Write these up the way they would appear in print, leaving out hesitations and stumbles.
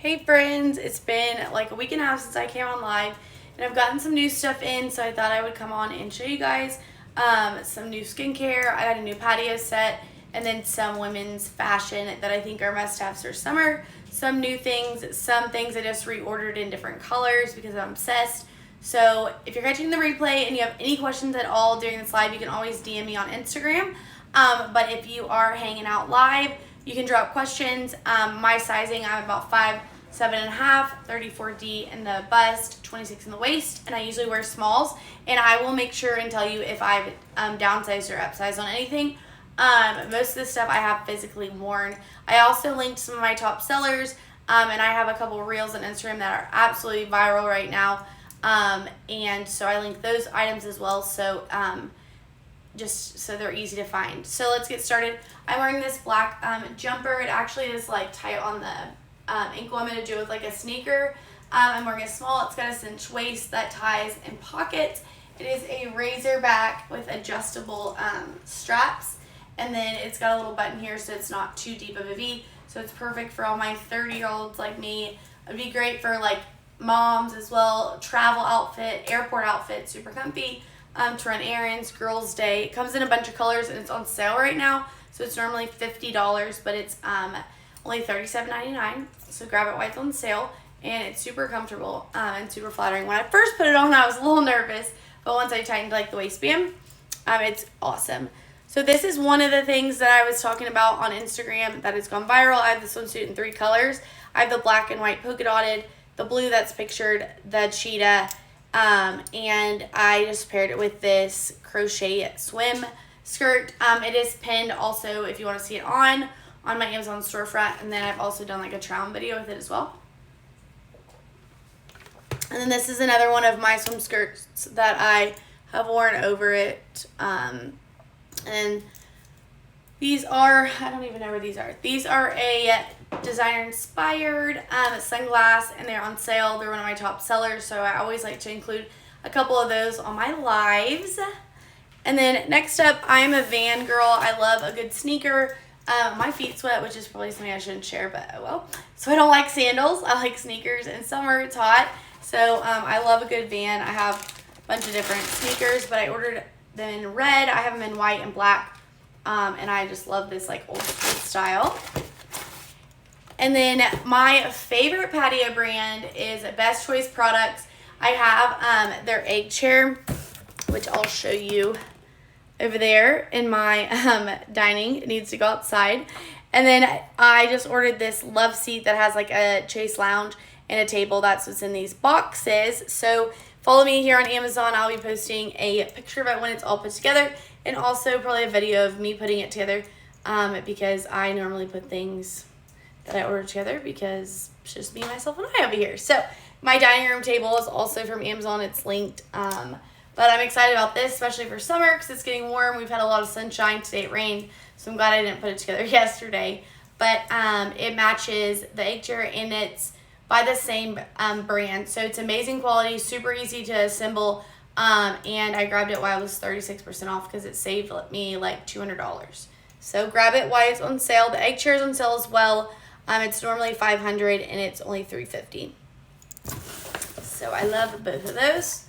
Hey friends, it's been like a week and a half since I came on live and I've gotten some new stuff in, so I thought I would come on and show you guys some new skincare. I got a new patio set and then some women's fashion that I think are must-haves for summer. Some new things, some things I just reordered in different colors because I'm obsessed. So if you're catching the replay and you have any questions at all during this live, you can always DM me on Instagram. But if you are hanging out live, you can drop questions. My sizing, I'm about 5'7.5", 34D in the bust, 26 in the waist, and I usually wear smalls. And I will make sure and tell you if I've downsized or upsized on anything. Most of the stuff I have physically worn. I also linked some of my top sellers, and I have a couple reels on Instagram that are absolutely viral right now. And so I linked those items as well. So just so they're easy to find. So let's get started. I'm wearing this black jumper. It actually is like tight on the ankle. I'm going to do it with like a sneaker. I'm wearing a small. It's got a cinch waist that ties in pockets. It is a razor back with adjustable straps, and then it's got a little button here so it's not too deep of a V. So it's perfect for all my 30-year-olds like me. It'd be great for like moms as well. Travel outfit, airport outfit, super comfy. To run errands, girls' day. It comes in a bunch of colors and it's on sale right now. So it's normally $50, but it's only $37.99. So grab it while it's on sale. And it's super comfortable and super flattering. When I first put it on, I was a little nervous, but once I tightened like the waistband, it's awesome. So this is one of the things that I was talking about on Instagram that has gone viral. I have the swimsuit in 3 colors. I have the black and white polka dotted, the blue that's pictured, the cheetah, and I just paired it with this crochet swim skirt. It is pinned also if you want to see it on my Amazon storefront, and then I've also done like a try on video with it as well. And then this is another one of my swim skirts that I have worn over it. And these are, I don't even know where these are. These are a designer inspired sunglass, and they're on sale. They're one of my top sellers, so I always like to include a couple of those on my lives. And then next up, I'm a Van girl. I love a good sneaker. My feet sweat, which is probably something I shouldn't share, but oh well. So I don't like sandals. I like sneakers. In summer, it's hot. So I love a good Van. I have a bunch of different sneakers, but I ordered them in red. I have them in white and black. And I just love this like old school style. And then my favorite patio brand is Best Choice Products. I have their egg chair, which I'll show you over there in my dining. It needs to go outside. And then I just ordered this love seat that has like a chase lounge and a table. That's what's in these boxes. So follow me here on Amazon. I'll be posting a picture of it when it's all put together, and also probably a video of me putting it together because I normally put things that I ordered together because it's just me, myself, and I over here. So my dining room table is also from Amazon. It's linked. But I'm excited about this, especially for summer because it's getting warm. We've had a lot of sunshine. Today it rained, so I'm glad I didn't put it together yesterday. But it matches the egg chair, and it's by the same brand. So it's amazing quality, super easy to assemble. And I grabbed it while it was 36% off because it saved me like $200. So grab it while it's on sale. The egg chair is on sale as well. It's normally $500 and it's only $350. So I love both of those.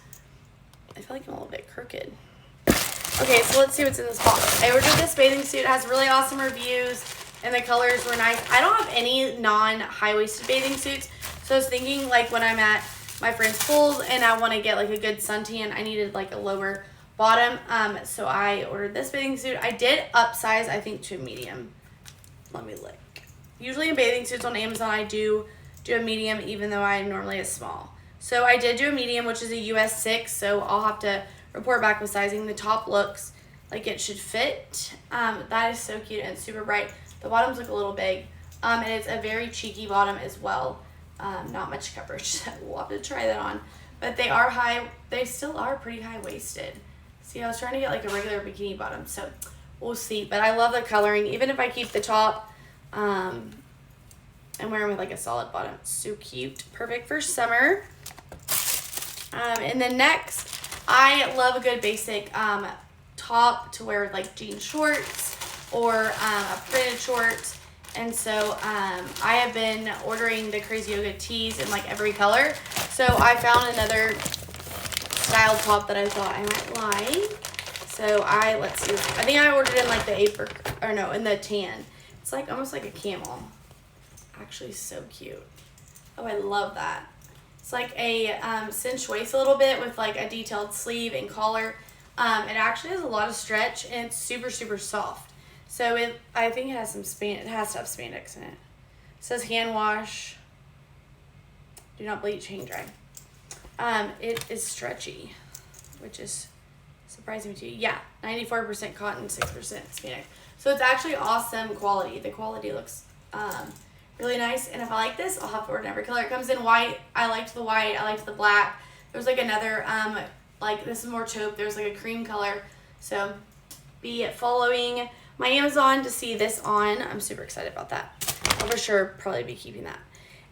I feel like I'm a little bit crooked. Okay, so let's see what's in this box. I ordered this bathing suit. It has really awesome reviews and the colors were nice. I don't have any non-high-waisted bathing suits. So I was thinking like when I'm at my friend's pools and I want to get like a good suntan, I needed like a lower bottom. So I ordered this bathing suit. I did upsize, I think, to a medium. Let me look. Usually in bathing suits on Amazon, I do a medium even though I'm normally a small. So I did do a medium, which is a US 6, so I'll have to report back with sizing. The top looks like it should fit. That is so cute and super bright. The bottoms look a little big, and it's a very cheeky bottom as well. Not much coverage, so we'll have to try that on. But they are high, they still are pretty high-waisted. See, I was trying to get like a regular bikini bottom, so we'll see. But I love the coloring, even if I keep the top and wear them with like a solid bottom. It's so cute, perfect for summer. And then next, I love a good basic top to wear with like jean shorts or a printed short. And so I have been ordering the Crazy Yoga tees in like every color. So I found another style top that I thought I might like. So let's see. I think I ordered in like the in the tan. It's like almost like a camel. Actually so cute. Oh, I love that. It's like a cinched waist a little bit with like a detailed sleeve and collar. It actually has a lot of stretch and it's super, super soft. So I think it has it has to have spandex in it. It says hand wash. Do not bleach, hang dry. It is stretchy, which is surprising to you. Yeah, 94% cotton, 6% spandex. So it's actually awesome quality. The quality looks really nice. And if I like this, I'll have to order in every color. It comes in white. I liked the white. I liked the black. There's like another, like this is more taupe. There's like a cream color. So be following my Amazon to see this on. I'm super excited about that. I'll for sure probably be keeping that.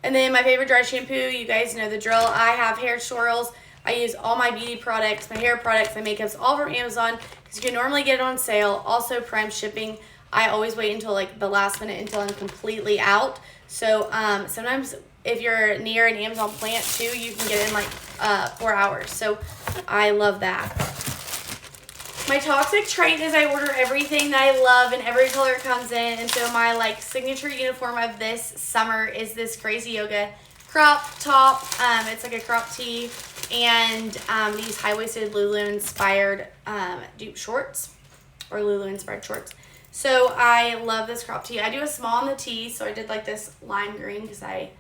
And then my favorite dry shampoo, you guys know the drill. I have hair swirls. I use all my beauty products, my hair products, my makeups, all from Amazon because you can normally get it on sale. Also Prime shipping. I always wait until like the last minute until I'm completely out. So sometimes if you're near an Amazon plant too, you can get it in like 4 hours. So I love that. My toxic trait is I order everything that I love and every color it comes in. And so my like signature uniform of this summer is this Crazy Yoga crop top. It's like a crop tee and these high-waisted Lulu inspired dupe shorts or Lulu inspired shorts. So I love this crop tee. I do a small on the tee, so I did like this lime green because I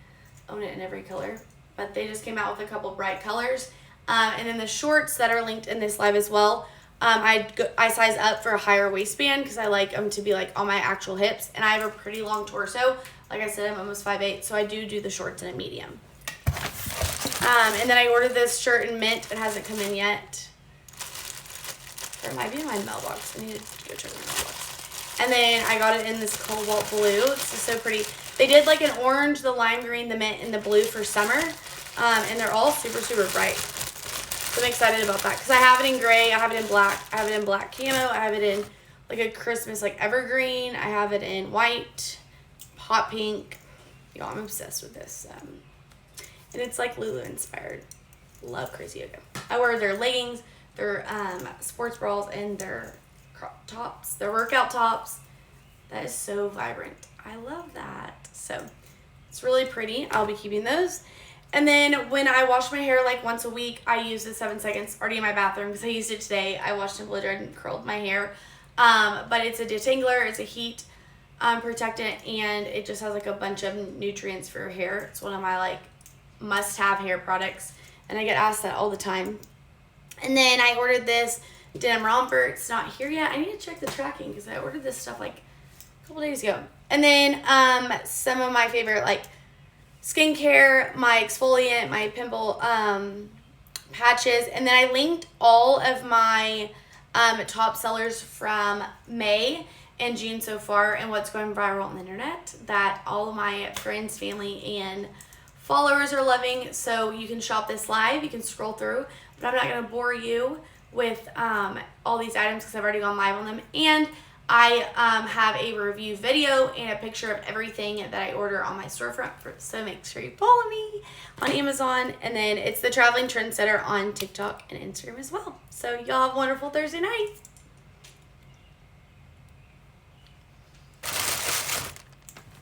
own it in every color. But they just came out with a couple bright colors. And then the shorts that are linked in this live as well. I size up for a higher waistband because I like them to be like on my actual hips. And I have a pretty long torso. Like I said, I'm almost 5'8", so I do the shorts in a medium. And then I ordered this shirt in mint. It hasn't come in yet. Or it might be in my mailbox. I need to go check my mailbox. And then I got it in this cobalt blue. It's just so pretty. They did like an orange, the lime green, the mint, and the blue for summer. And they're all super, super bright. So I'm excited about that because I have it in gray, I have it in black, I have it in black camo, I have it in like a Christmas like evergreen, I have it in white, hot pink. Y'all, I'm obsessed with this. And it's like Lulu inspired. Love Crazy Yoga. I wear their leggings, their sports bras, and their crop tops, their workout tops. That is so vibrant. I love that. So it's really pretty. I'll be keeping those. And then when I wash my hair like once a week, I use the 7 seconds already in my bathroom because I used it today. I washed and blow dried and curled my hair. But it's a detangler, it's a heat protectant, and it just has like a bunch of nutrients for your hair. It's one of my like must-have hair products, and I get asked that all the time. And then I ordered this denim romper. It's not here yet. I need to check the tracking because I ordered this stuff like a couple days ago. And then some of my favorite like skincare, my exfoliant, my pimple patches, and then I linked all of my top sellers from May and June so far and what's going viral on the internet that all of my friends, family, and followers are loving. So you can shop this live, you can scroll through, but I'm not going to bore you with all these items because I've already gone live on them. And I have a review video and a picture of everything that I order on my storefront. So make sure you follow me on Amazon. And then it's the Traveling Trendsetter on TikTok and Instagram as well. So y'all have a wonderful Thursday night.